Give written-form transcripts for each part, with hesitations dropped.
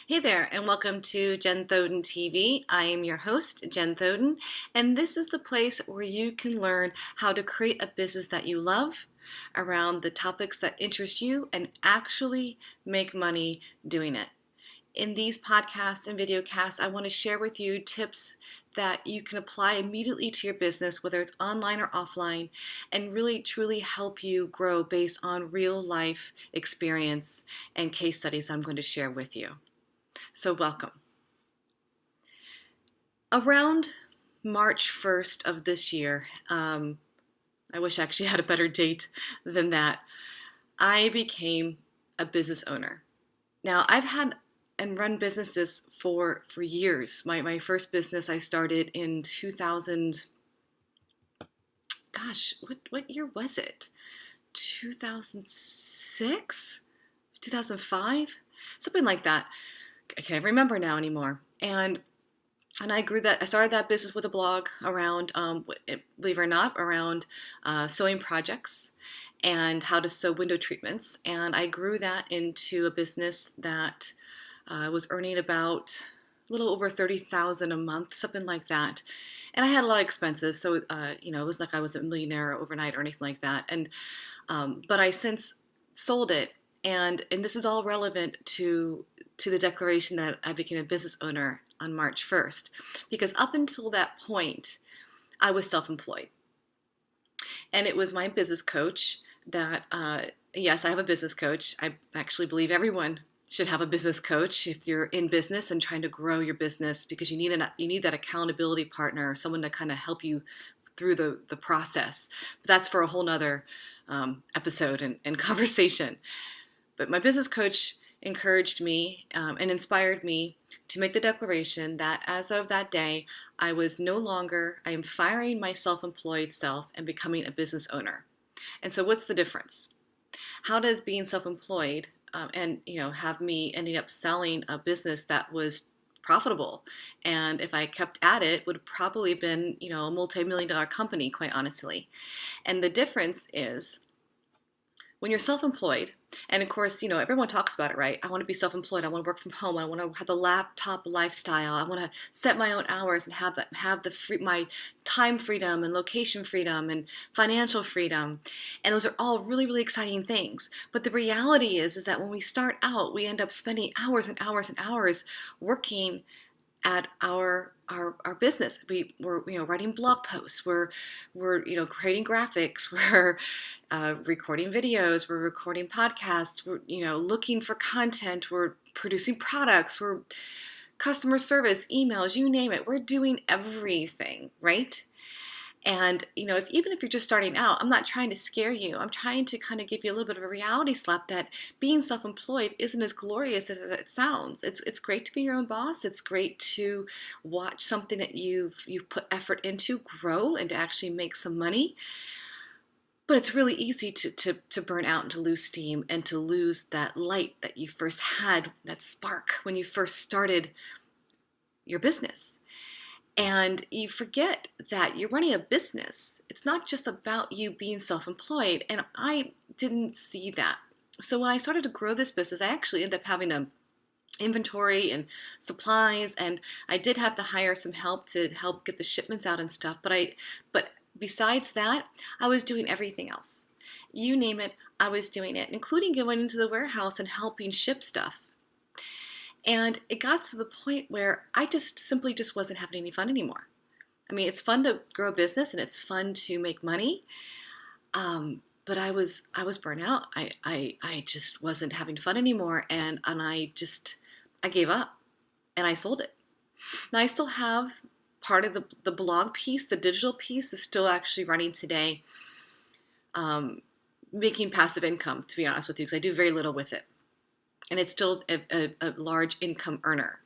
Hey there, and welcome to Jen Thoden TV. I am your host, Jen Thoden, and this is the place where you can learn how to create a business that you love around the topics that interest you and actually make money doing it. In these podcasts and videocasts, I want to share with you tips that you can apply immediately to your business, whether it's online or offline, and really truly help you grow based on real life experience and case studies I'm going to share with you. So welcome. Around March 1st of this year, I wish I actually had a better date than that, I became a business owner. Now, I've had and run businesses for years. My first business I started in 2000, gosh, what year was it? 2006? 2005? Something like that. I can't remember now anymore. And I started that business with a blog around, believe it or not, around sewing projects and how to sew window treatments. And I grew that into a business that was earning about a little over $30,000 a month, something like that. And I had a lot of expenses, so it wasn't like I was a millionaire overnight or anything like that. And but I since sold it, and this is all relevant to the declaration that I became a business owner on March 1st, because up until that point, I was self-employed. And it was my business coach that, yes, I have a business coach. I actually believe everyone should have a business coach if you're in business and trying to grow your business, because you need that accountability partner, someone to kind of help you through the process. But that's for a whole nother episode and conversation. But my business coach encouraged me and inspired me to make the declaration that as of that day, I am firing my self-employed self and becoming a business owner. And so what's the difference? How does being self-employed and have me ending up selling a business that was profitable, and if I kept at it, would have probably been a multi-million-dollar company, quite honestly. And the difference is, when you're self-employed, and of course, everyone talks about it, right? I want to be self-employed. I want to work from home. I want to have the laptop lifestyle. I want to set my own hours and have my time freedom and location freedom and financial freedom. And those are all really, really exciting things. But the reality is that when we start out, we end up spending hours and hours and hours working at our business. We're writing blog posts. We're creating graphics. We're recording videos. We're recording podcasts. We're looking for content. We're producing products. We're customer service, emails, you name it. We're doing everything, right? And even if you're just starting out, I'm not trying to scare you. I'm trying to kind of give you a little bit of a reality slap that being self-employed isn't as glorious as it sounds. It's great to be your own boss. It's great to watch something that you've put effort into grow and to actually make some money. But it's really easy to burn out and to lose steam and to lose that light that you first had, that spark when you first started your business. And you forget that you're running a business. It's not just about you being self-employed. And I didn't see that. So when I started to grow this business, I actually ended up having an inventory and supplies, and I did have to hire some help to help get the shipments out and stuff. But besides that, I was doing everything else. You name it, I was doing it, including going into the warehouse and helping ship stuff. And it got to the point where I just simply wasn't having any fun anymore. I mean, it's fun to grow a business and it's fun to make money, but I was burnt out. I just wasn't having fun anymore, and I gave up and I sold it. Now I still have part of the blog piece, the digital piece is still actually running today, making passive income, to be honest with you, because I do very little with it. And it's still a large income earner.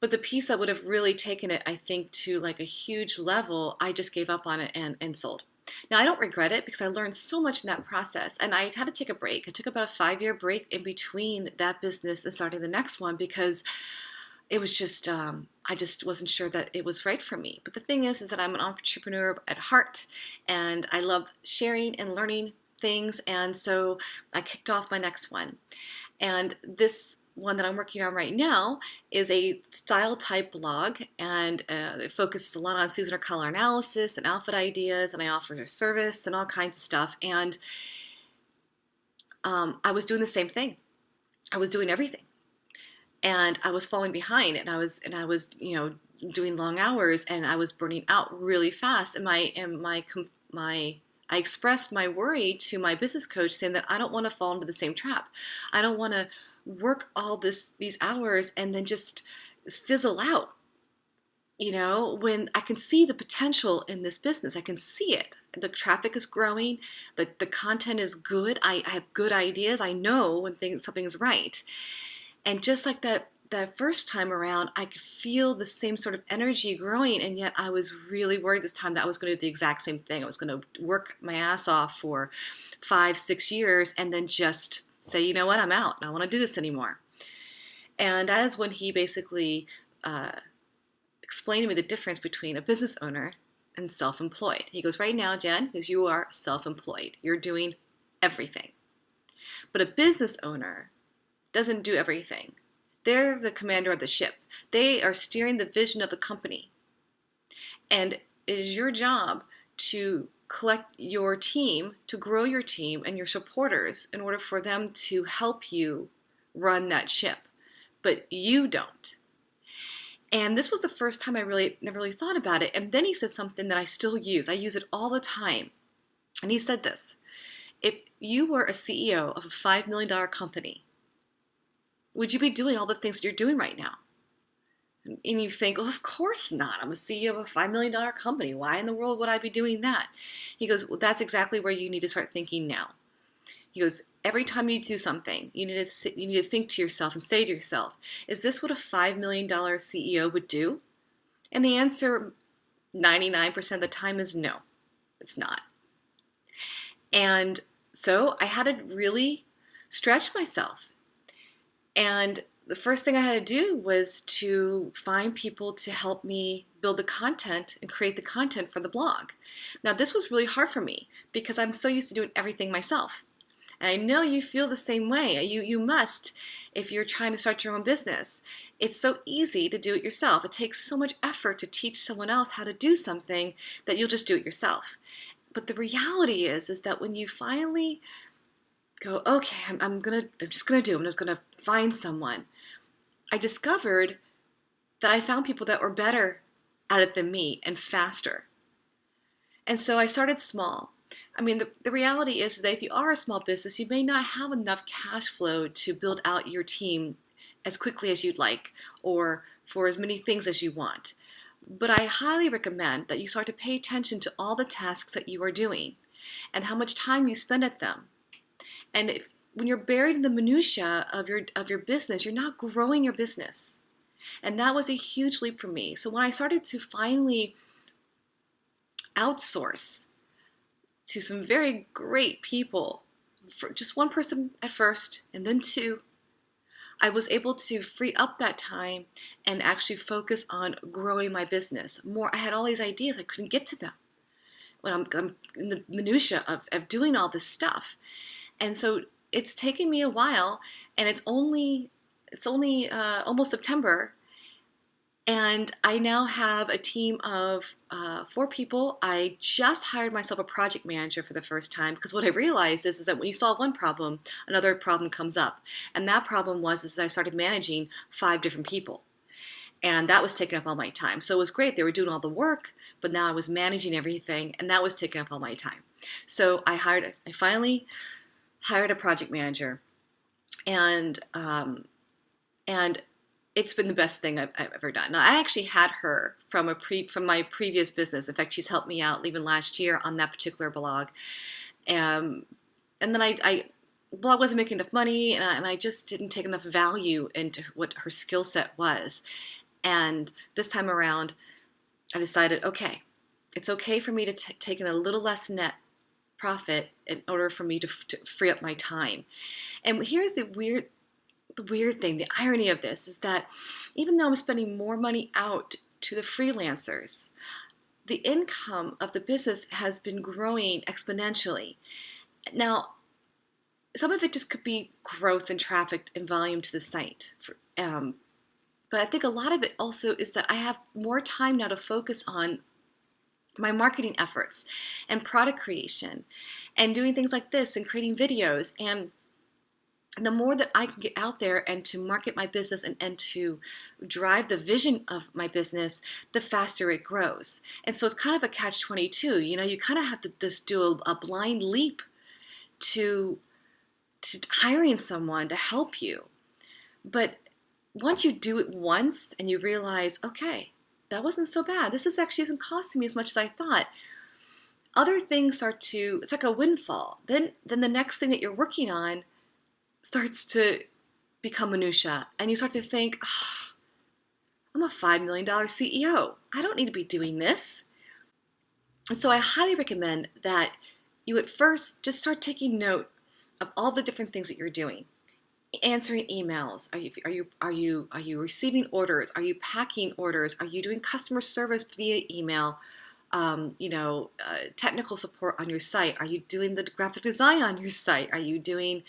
But the piece that would have really taken it, I think, to like a huge level, I just gave up on it and sold. Now, I don't regret it because I learned so much in that process. And I had to take a break. I took about a 5-year break in between that business and starting the next one because it was just, I just wasn't sure that it was right for me. But the thing is that I'm an entrepreneur at heart, and I love sharing and learning things. And so I kicked off my next one. And this one that I'm working on right now is a style type blog, and it focuses a lot on seasonal color analysis and outfit ideas, and I offer a service and all kinds of stuff. And I was doing the same thing. I was doing everything, and I was falling behind, and I was doing long hours, and I was burning out really fast. And I expressed my worry to my business coach, saying that I don't want to fall into the same trap. I don't want to work all these hours and then just fizzle out. When I can see the potential in this business, I can see it. The traffic is growing, the content is good. I have good ideas. I know when something is right. And just like that first time around, I could feel the same sort of energy growing, and yet I was really worried this time that I was going to do the exact same thing. I was going to work my ass off for 5-6 years and then just say, you know what, I'm out. I don't want to do this anymore. And that is when he basically explained to me the difference between a business owner and self-employed. He goes, right now, Jen, because you are self-employed, you're doing everything. But a business owner doesn't do everything. They're the commander of the ship. They are steering the vision of the company. And it is your job to collect your team, to grow your team and your supporters in order for them to help you run that ship. But you don't. And this was the first time I never really thought about it. And then he said something that I still use. I use it all the time. And he said this: if you were a CEO of a $5 million company, would you be doing all the things that you're doing right now? And you think, well, of course not. I'm a CEO of a $5 million company. Why in the world would I be doing that? He goes, well, that's exactly where you need to start thinking now. He goes, every time you do something, you need to think to yourself and say to yourself, is this what a $5 million CEO would do? And the answer 99% of the time is no, it's not. And so I had to really stretch myself. And the first thing I had to do was to find people to help me build the content and create the content for the blog. Now, this was really hard for me because I'm so used to doing everything myself. And I know you feel the same way. You must if you're trying to start your own business. It's so easy to do it yourself. It takes so much effort to teach someone else how to do something that you'll just do it yourself. But the reality is that when you finally go, okay, I'm just gonna find someone. I discovered that I found people that were better at it than me and faster. And so I started small. I mean, the reality is that if you are a small business, you may not have enough cash flow to build out your team as quickly as you'd like or for as many things as you want. But I highly recommend that you start to pay attention to all the tasks that you are doing and how much time you spend at them. And when you're buried in the minutia of your business, you're not growing your business. And that was a huge leap for me. So when I started to finally outsource to some very great people, for just one person at first, and then two, I was able to free up that time and actually focus on growing my business more. I had all these ideas, I couldn't get to them when I'm in the minutia of doing all this stuff. And so it's taken me a while, and it's only almost September, and I now have a team of 4 people. I just hired myself a project manager for the first time because what I realized is that when you solve one problem, another problem comes up, and that problem was I started managing 5 different people, and that was taking up all my time. So it was great; they were doing all the work, but now I was managing everything, and that was taking up all my time. So I finally hired a project manager, and it's been the best thing I've ever done. Now, I actually had her from my previous business. In fact, she's helped me out even last year on that particular blog. And then I blog wasn't making enough money, and I just didn't take enough value into what her skill set was. And this time around, I decided, okay, it's okay for me to take in a little less net profit in order for me to free up my time. And here's the weird thing, the irony of this is that even though I'm spending more money out to the freelancers, the income of the business has been growing exponentially. Now, some of it just could be growth and traffic and volume to the site. But I think a lot of it also is that I have more time now to focus on my marketing efforts and product creation and doing things like this and creating videos. And the more that I can get out there and to market my business and to drive the vision of my business, the faster it grows. And so it's kind of a catch-22. You kind of have to just do a blind leap to hiring someone to help you. But once you do it once and you realize, okay, that wasn't so bad. This actually isn't costing me as much as I thought. Other things it's like a windfall. Then the next thing that you're working on starts to become minutia. And you start to think, oh, I'm a $5 million CEO. I don't need to be doing this. And so I highly recommend that you at first just start taking note of all the different things that you're doing. Answering emails. Are you receiving orders? Are you packing orders? Are you doing customer service via email? Technical support on your site? Are you doing the graphic design on your site? Are you doing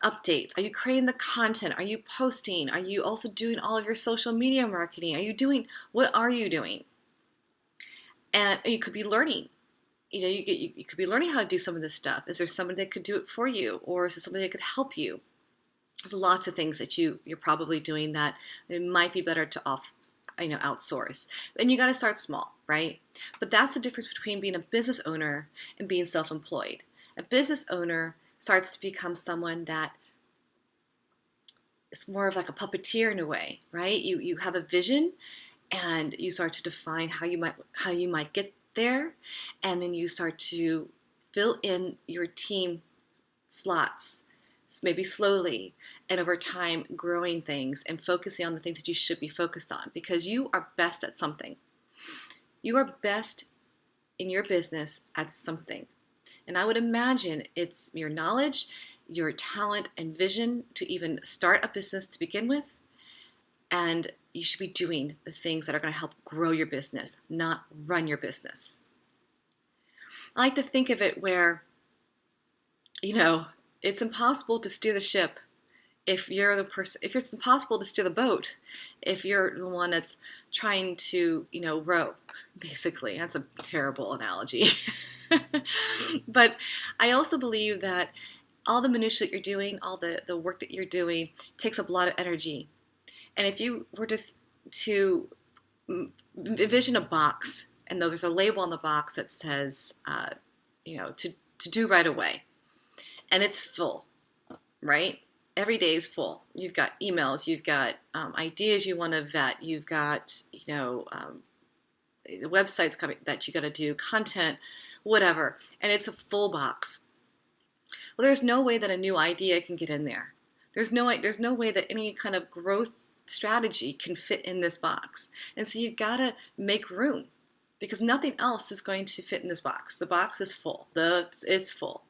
updates? Are you creating the content? Are you posting? Are you also doing all of your social media marketing? What are you doing? And you could be learning. You could be learning how to do some of this stuff. Is there somebody that could do it for you? Or is there somebody that could help you? There's lots of things that you're probably doing that it might be better to outsource. And you got to start small, right? But that's the difference between being a business owner and being self-employed. A business owner starts to become someone that is more of like a puppeteer in a way, right? You have a vision and you start to define how you might get there, and then you start to fill in your team slots, maybe slowly, and over time growing things and focusing on the things that you should be focused on, because you are best at something. You are best in your business at something. And I would imagine it's your knowledge, your talent, and vision to even start a business to begin with. And you should be doing the things that are going to help grow your business, not run your business. I like to think of it where, it's impossible to steer the ship if you're the person, if it's impossible to steer the boat, if you're the one that's trying to, row, basically. That's a terrible analogy. But I also believe that all the minutiae that you're doing, all the work that you're doing takes up a lot of energy. And if you were to envision a box, and though there's a label on the box that says, to do right away, and it's full, right? Every day is full. You've got emails, you've got ideas you want to vet, you've got, the websites coming that you got to do, content, whatever, and it's a full box. Well, there's no way that a new idea can get in there. There's no way that any kind of growth strategy can fit in this box. And so you've got to make room, because nothing else is going to fit in this box. The box is full. It's full,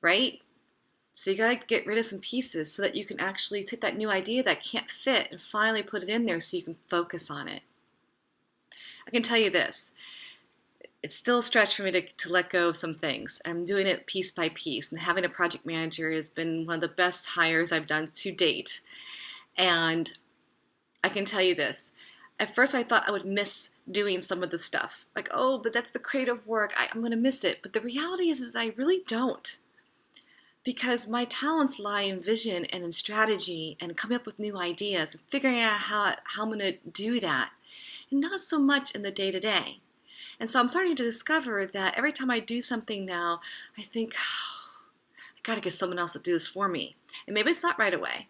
right? So you got to get rid of some pieces so that you can actually take that new idea that can't fit and finally put it in there so you can focus on it. I can tell you this. It's still a stretch for me to let go of some things. I'm doing it piece by piece, and having a project manager has been one of the best hires I've done to date. And I can tell you this. At first I thought I would miss doing some of the stuff. Like, oh, but that's the creative work. I'm going to miss it. But the reality is that I really don't. Because my talents lie in vision and in strategy and coming up with new ideas and figuring out how I'm going to do that. And not so much in the day-to-day. And so I'm starting to discover that every time I do something now, I think, I got to get someone else to do this for me. And maybe it's not right away,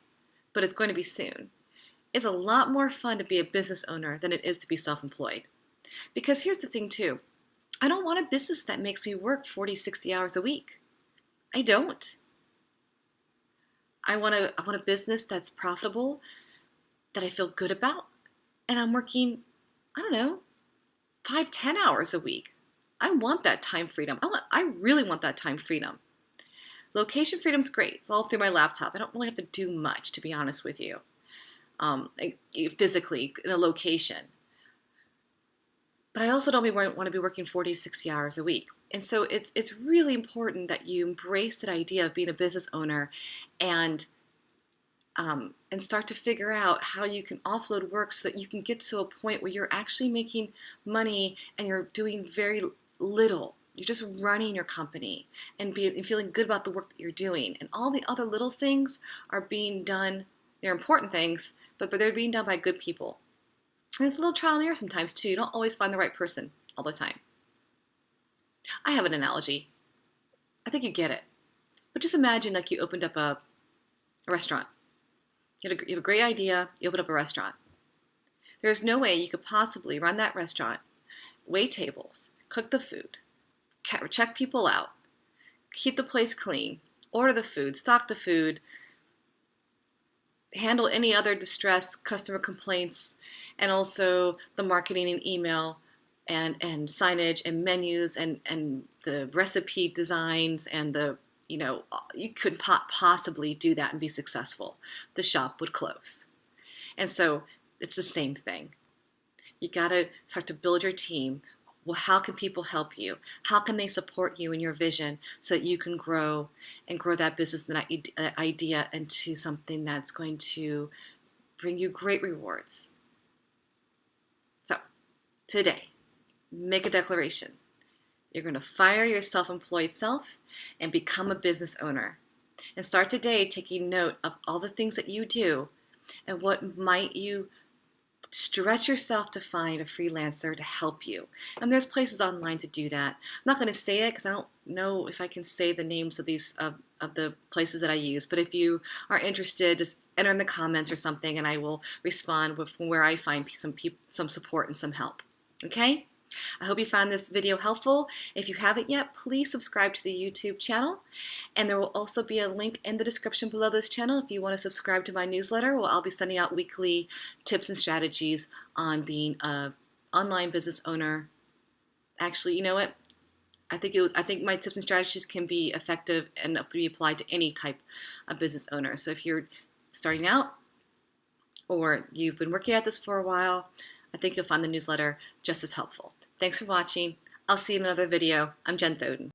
but it's going to be soon. It's a lot more fun to be a business owner than it is to be self-employed. Because here's the thing too. I don't want a business that makes me work 40, 60 hours a week. I don't. I want a business that's profitable, that I feel good about, and I'm working, 5, 10 hours a week. I want that time freedom. I really want that time freedom. Location freedom's great. It's all through my laptop. I don't really have to do much, to be honest with you, physically in a location. but I also don't want to be working 40, 60 hours a week. And so it's really important that you embrace that idea of being a business owner and start to figure out how you can offload work so that you can get to a point where you're actually making money and you're doing very little. You're just running your company and feeling good about the work that you're doing. And all the other little things are being done. They're important things, but they're being done by good people. And it's a little trial and error sometimes too. You don't always find the right person all the time. I have an analogy. I think you get it. But just imagine like you opened up a restaurant. You have a great idea, you open up a restaurant. There's no way you could possibly run that restaurant, wait tables, cook the food, check people out, keep the place clean, order the food, stock the food, handle any other distress, customer complaints, and also the marketing and email and signage and menus and the recipe designs and you couldn't possibly do that and be successful. The shop would close. And so it's the same thing. You got to start to build your team. Well, how can people help you? How can they support you in your vision so that you can grow that business and that idea into something that's going to bring you great rewards? So today, make a declaration. You're going to fire your self-employed self and become a business owner. And start today taking note of all the things that you do and what might you stretch yourself to find a freelancer to help you. And there's places online to do that. I'm not going to say it because I don't know if I can say the names of these of the places that I use. But if you are interested, just enter in the comments or something, and I will respond with where I find some support and some help. Okay? I hope you found this video helpful. If you haven't yet, please subscribe to the YouTube channel. And there will also be a link in the description below this channel if you want to subscribe to my newsletter. Well, I'll be sending out weekly tips and strategies on being an online business owner. Actually, you know what? I think my tips and strategies can be effective and be applied to any type of business owner. So if you're starting out or you've been working at this for a while, I think you'll find the newsletter just as helpful. Thanks for watching. I'll see you in another video. I'm Jen Thoden.